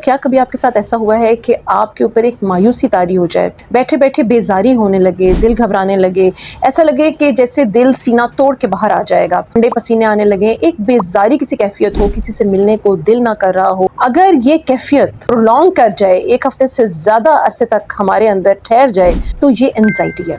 کیا کبھی آپ کے ساتھ ایسا ہوا ہے کہ آپ کے اوپر ایک مایوسی طاری ہو جائے، بیٹھے بیٹھے بیزاری ہونے لگے، دل گھبرانے لگے، ایسا لگے کہ جیسے دل سینہ توڑ کے باہر آ جائے گا، ٹھنڈے پسینے آنے لگے، ایک بیزاری کسی کیفیت ہو، کسی سے ملنے کو دل نہ کر رہا ہو؟ اگر یہ کیفیت پرولونگ کر جائے، ایک ہفتے سے زیادہ عرصے تک ہمارے اندر ٹھہر جائے، تو یہ انزائٹی ہے۔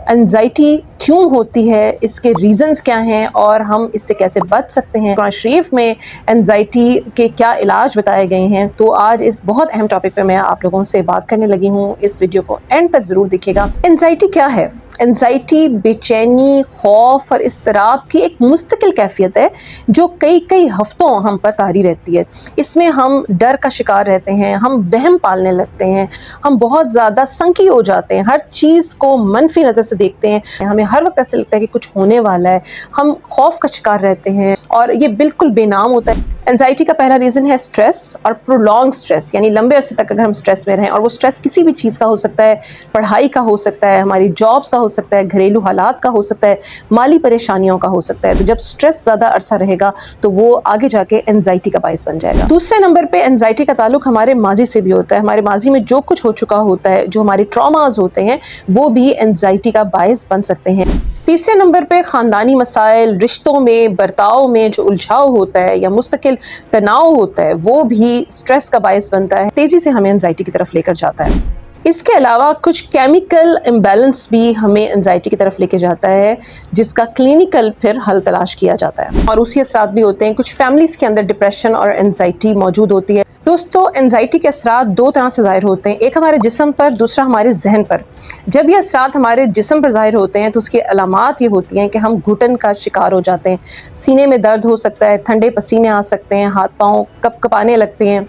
انزائٹی کیوں ہوتی ہے، اس کے ریزنز کیا ہیں اور ہم اس سے کیسے بچ سکتے ہیں؟ قرآن شریف میں انزائٹی کے کیا علاج بتائے گئے ہیں؟ تو آج اس بہت اہم ٹاپک پہ میں آپ لوگوں سے بات کرنے لگی ہوں۔ اس ویڈیو کو اینڈ تک ضرور دیکھیے گا۔ انزائٹی کیا ہے؟ انزائٹی بے چینی، خوف اور اضطراب کی ایک مستقل کیفیت ہے جو کئی ہفتوں ہم پر طاری رہتی ہے۔ اس میں ہم ڈر کا شکار رہتے ہیں، ہم وہم پالنے لگتے ہیں، ہم بہت زیادہ سنکی ہو جاتے ہیں، ہر چیز کو منفی نظر سے دیکھتے ہیں، ہمیں ہر وقت ایسا لگتا ہے کہ کچھ ہونے والا ہے، ہم خوف کا شکار رہتے ہیں اور یہ بالکل بے نام ہوتا ہے۔ انزائٹی کا پہلا ریزن ہے سٹریس اور پرولونگ سٹریس، یعنی لمبے عرصے تک اگر ہم سٹریس میں رہیں، اور وہ سٹریس کسی بھی چیز کا ہو سکتا ہے، پڑھائی کا ہو سکتا ہے، ہماری جابس کا ہو سکتا ہے، گھریلو حالات کا ہو سکتا ہے، مالی پریشانیوں کا ہو سکتا ہے۔ تو جب سٹریس زیادہ عرصہ رہے گا تو وہ آگے جا کے انزائٹی کا باعث بن جائے گا۔ دوسرے نمبر پہ انزائٹی کا تعلق ہمارے ماضی سے بھی ہوتا ہے۔ ہمارے ماضی میں جو کچھ ہو چکا ہوتا ہے، جو ہمارے ٹراماز ہوتے ہیں، وہ بھی انزائٹی کا باعث بن سکتے ہیں۔ تیسرے نمبر پہ خاندانی مسائل، رشتوں میں، برتاؤ میں جو الجھاؤ ہوتا ہے یا مستقل تناؤ ہوتا ہے، وہ بھی سٹریس کا باعث بنتا ہے، تیزی سے ہمیں انزائٹی کی طرف لے کر جاتا ہے۔ اس کے علاوہ کچھ کیمیکل امبیلنس بھی ہمیں انزائٹی کی طرف لے کے جاتا ہے، جس کا کلینیکل پھر حل تلاش کیا جاتا ہے، اور اسی اثرات بھی ہوتے ہیں۔ کچھ فیملیز کے اندر ڈپریشن اور انزائٹی موجود ہوتی ہے۔ دوستو، انزائٹی کے اثرات دو طرح سے ظاہر ہوتے ہیں، ایک ہمارے جسم پر، دوسرا ہمارے ذہن پر۔ جب یہ اثرات ہمارے جسم پر ظاہر ہوتے ہیں تو اس کی علامات یہ ہوتی ہیں کہ ہم گھٹن کا شکار ہو جاتے ہیں، سینے میں درد ہو سکتا ہے، ٹھنڈے پسینے آ سکتے ہیں، ہاتھ پاؤں کپ کپانے لگتے ہیں،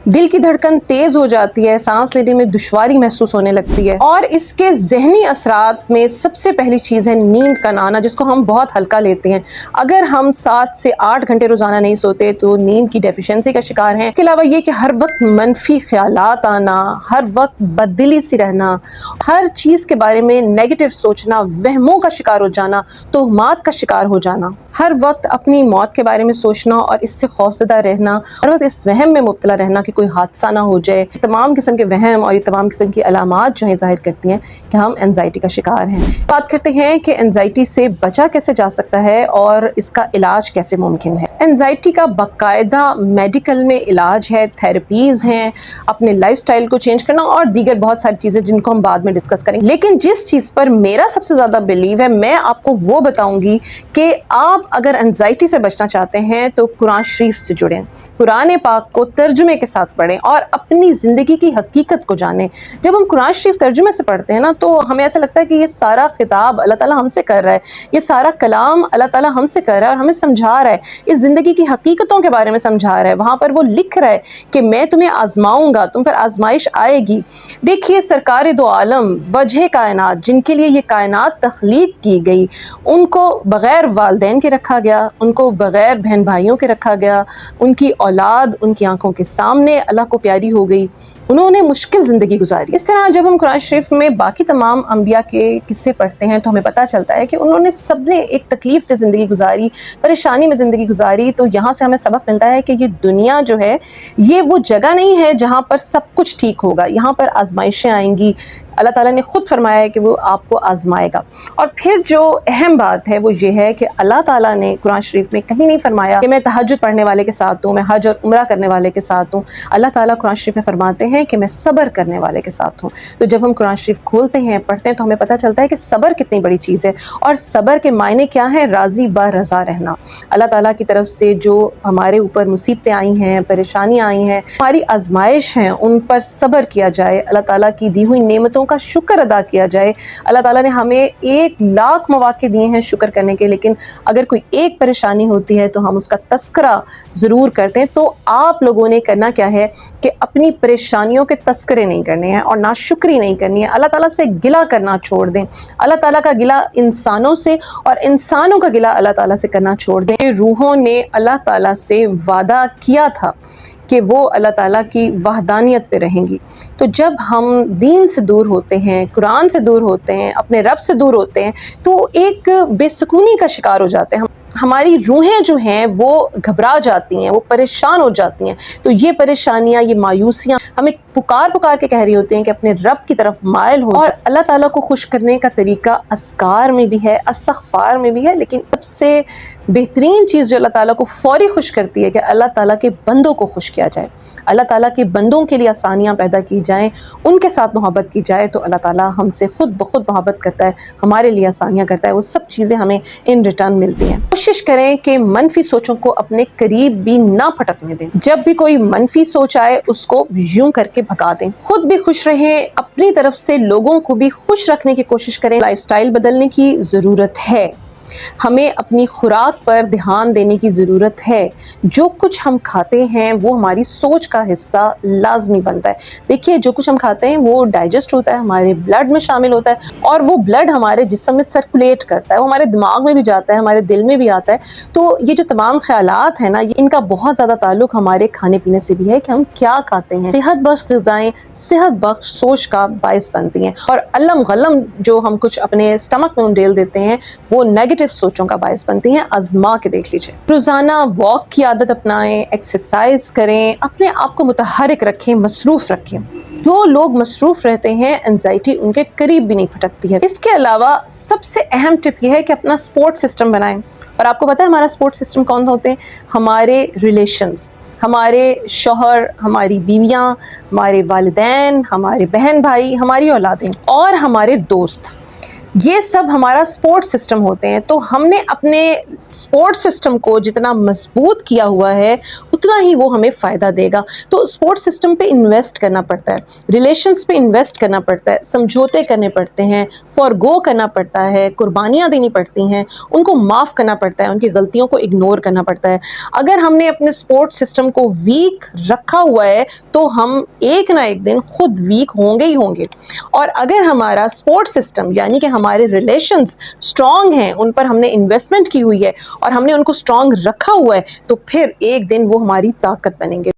دل کی دھڑکن تیز ہو جاتی ہے، سانس لینے میں دشواری محسوس ہونے لگتی ہے۔ اور اس کے ذہنی اثرات میں سب سے پہلی چیز ہے نیند کا نہ آنا، جس کو ہم بہت ہلکا لیتے ہیں۔ اگر ہم 7 سے 8 گھنٹے روزانہ نہیں سوتے تو نیند کی ڈیفیشنسی کا شکار ہیں۔ اس کے علاوہ یہ کہ ہر وقت منفی خیالات آنا، ہر وقت بددلی سے رہنا، ہر چیز کے بارے میں نیگیٹو سوچنا، وہموں کا شکار ہو جانا، تہمات کا شکار ہو جانا، ہر وقت اپنی موت کے بارے میں سوچنا اور اس سے خوفزدہ رہنا، ہر وقت اس وہم میں مبتلا رہنا کہ کوئی حادثہ نہ ہو جائے۔ تمام قسم کے وہم اور یہ تمام قسم کی علامات جو ہیں ظاہر کرتی ہیں کہ ہم انزائٹی کا شکار ہیں۔ بات کرتے ہیں کہ انزائٹی سے بچا کیسے جا سکتا ہے اور اس کا علاج کیسے ممکن ہے۔ انزائٹی کا باقاعدہ میڈیکل میں علاج ہے، تھراپیز ہیں، اپنے لائف سٹائل کو چینج کرنا اور دیگر بہت ساری چیزیں جن کو ہم بعد میں ڈسکس کریں گے۔ لیکن جس چیز پر میرا سب سے زیادہ بلیو ہے، میں آپ کو وہ بتاؤں گی کہ آپ اگر انزائٹی سے بچنا چاہتے ہیں تو قرآن شریف سے جڑیں، قرآن پاک کو ترجمے کے ساتھ پڑھیں اور اپنی زندگی کی حقیقت کو جانیں۔ جب ہم قرآن شریف ترجمے سے پڑھتے ہیں نا تو ہمیں ایسا لگتا ہے کہ یہ سارا خطاب اللہ تعالیٰ ہم سے کر رہا ہے، یہ سارا کلام اللہ تعالیٰ ہم سے کر رہا ہے اور ہمیں سمجھا رہا ہے، اس زندگی کی حقیقتوں کے بارے میں سمجھا رہا ہے۔ وہاں پر وہ لکھ رہا ہے کہ میں تمہیں آزماؤں گا، تم پر آزمائش آئے گی۔ دیکھیے، سرکار دو عالم، وجہ کائنات، جن کے لیے یہ کائنات تخلیق کی گئی، ان کو بغیر والدین کے رکھا گیا، ان کو بغیر بہن بھائیوں کے رکھا گیا، ان کی اولاد ان کی آنکھوں کے سامنے اللہ کو پیاری ہو گئی، انہوں نے مشکل زندگی گزاری۔ اس طرح جب ہم قرآن شریف میں باقی تمام انبیاء کے قصے پڑھتے ہیں تو ہمیں پتہ چلتا ہے کہ انہوں نے سب نے ایک تکلیف دہ زندگی گزاری، پریشانی میں زندگی گزاری۔ تو یہاں سے ہمیں سبق ملتا ہے کہ یہ دنیا جو ہے یہ وہ جگہ نہیں ہے جہاں پر سب کچھ ٹھیک ہوگا، یہاں پر آزمائشیں آئیں گی۔ اللہ تعالیٰ نے خود فرمایا ہے کہ وہ آپ کو آزمائے گا۔ اور پھر جو اہم بات ہے وہ یہ ہے کہ اللہ تعالیٰ نے قرآن شریف میں کہیں نہیں فرمایا کہ میں تہجد پڑھنے والے کے ساتھ ہوں، میں حج اور عمرہ کرنے والے کے ساتھ ہوں۔ اللہ تعالیٰ قرآن شریف میں فرماتے ہیں کہ میں صبر کرنے والے کے ساتھ ہوں۔ تو جب ہم قرآن شریف کھولتے ہیں، پڑھتے ہیں، تو ہمیں پتہ چلتا ہے کہ صبر کتنی بڑی چیز ہے، اور صبر کے معنی کیا ہیں؟ راضی با رضا رہنا۔ اللہ تعالیٰ کی طرف سے جو ہمارے اوپر مصیبتیں آئی ہیں، پریشانیاں آئی ہیں، ہماری آزمائش ہیں، ان پر صبر کیا جائے، اللہ تعالیٰ کی دی ہوئی نعمتوں کا شکر ادا کیا جائے۔ اللہ تعالیٰ نے ہمیں 1,00,000 مواقع دیے ہیں شکر کرنے کے، لیکن اگر کوئی ایک پریشانی ہوتی ہے تو ہم اس کا تذکرہ ضرور کرتے ہیں۔ تو آپ لوگوں نے کرنا کیا ہے کہ اپنی پریشانیوں کے تذکرے نہیں کرنے ہیں اور ناشکری نہیں کرنی ہے، اللہ تعالیٰ سے گلہ کرنا چھوڑ دیں، اللہ تعالیٰ کا گلہ انسانوں سے اور انسانوں کا گلہ اللہ تعالیٰ سے کرنا چھوڑ دیں۔ روحوں نے اللہ تعالیٰ سے وعدہ کیا تھا کہ وہ اللہ تعالیٰ کی وحدانیت پہ رہیں گی۔ تو جب ہم دین سے دور ہوتے ہیں، قرآن سے دور ہوتے ہیں، اپنے رب سے دور ہوتے ہیں، تو ایک بے سکونی کا شکار ہو جاتے ہیں۔ ہماری روحیں جو ہیں وہ گھبرا جاتی ہیں، وہ پریشان ہو جاتی ہیں. تو یہ پریشانیاں، یہ مایوسیاں ہمیں پکار پکار کے کہہ رہی ہوتی ہیں کہ اپنے رب کی طرف مائل ہو. اور اللہ تعالیٰ کو خوش کرنے کا طریقہ اذکار میں بھی ہے، استغفار میں بھی ہے، لیکن سب سے بہترین چیز جو اللہ تعالیٰ کو فوری خوش کرتی ہے کہ اللہ تعالیٰ کے بندوں کو خوش کیا جائے، اللہ تعالیٰ کے بندوں کے لیے آسانیاں پیدا کی جائیں، ان کے ساتھ محبت کی جائے تو اللہ تعالیٰ ہم سے خود بخود محبت کرتا ہے، ہمارے لیے آسانیاں کرتا ہے، وہ سب چیزیں ہمیں ان ریٹرن ملتی ہیں. کوشش کریں کہ منفی سوچوں کو اپنے قریب بھی نہ پھٹکنے دیں. جب بھی کوئی منفی سوچ آئے اس کو یوں کر کے بھگا دیں. خود بھی خوش رہیں، اپنی طرف سے لوگوں کو بھی خوش رکھنے کی کوشش کریں. لائف سٹائل بدلنے کی ضرورت ہے، ہمیں اپنی خوراک پر دھیان دینے کی ضرورت ہے. جو کچھ ہم کھاتے ہیں وہ ہماری سوچ کا حصہ لازمی بنتا ہے. دیکھیے جو کچھ ہم کھاتے ہیں وہ ڈائجسٹ ہوتا ہے، ہمارے بلڈ میں شامل ہوتا ہے، اور وہ بلڈ ہمارے جسم میں سرکولیٹ کرتا ہے، وہ ہمارے دماغ میں بھی جاتا ہے، ہمارے دل میں بھی آتا ہے. تو یہ جو تمام خیالات ہیں نا، ان کا بہت زیادہ تعلق ہمارے کھانے پینے سے بھی ہے کہ ہم کیا کھاتے ہیں. صحت بخش غذائیں صحت بخش سوچ کا باعث بنتی ہیں، اور علم غلم جو ہم کچھ اپنے اسٹمک میں انڈیل دیتے ہیں وہ نیگیٹو سوچوں کا باعث بنتی ہیں. آزما کے دیکھ لیجئے. روزانہ واک کی عادت اپنائیں، ایکسرسائز کریں، اپنے آپ کو متحرک رکھیں، مصروف رکھیں. جو لوگ مصروف رہتے ہیں انزائٹی ان کے قریب بھی نہیں پھٹکتی ہے. اس کے علاوہ سب سے اہم ٹپ یہ ہے کہ اپنا سپورٹ سسٹم بنائیں. اور آپ کو پتہ ہے ہمارا سپورٹ سسٹم کون ہوتے ہیں؟ ہمارے ریلیشنز، ہمارے شوہر، ہماری بیویاں، ہمارے والدین، ہمارے بہن بھائی، ہماری اولادیں اور ہمارے دوست. یہ سب ہمارا سپورٹ سسٹم ہوتے ہیں. تو ہم نے اپنے سپورٹ سسٹم کو جتنا مضبوط کیا ہوا ہے اتنا ہی وہ ہمیں فائدہ دے گا. تو سپورٹ سسٹم پہ انویسٹ کرنا پڑتا ہے، ریلیشنز پہ انویسٹ کرنا پڑتا ہے، سمجھوتے کرنے پڑتے ہیں، فورگو کرنا پڑتا ہے، قربانیاں دینی پڑتی ہیں، ان کو معاف کرنا پڑتا ہے، ان کی غلطیوں کو اگنور کرنا پڑتا ہے. اگر ہم نے اپنے سپورٹ سسٹم کو ویک رکھا ہوا ہے تو ہم ایک نہ ایک دن خود ویک ہوں گے ہی ہوں گے. اور اگر ہمارا سپورٹ سسٹم یعنی کہ ہمارے ریلیشنز اسٹرانگ ہیں، ان پر ہم نے انویسٹمنٹ کی ہوئی ہے اور ہم نے ان کو اسٹرانگ رکھا ہوا ہے، تو پھر ایک دن وہ ہماری طاقت بنیں گے.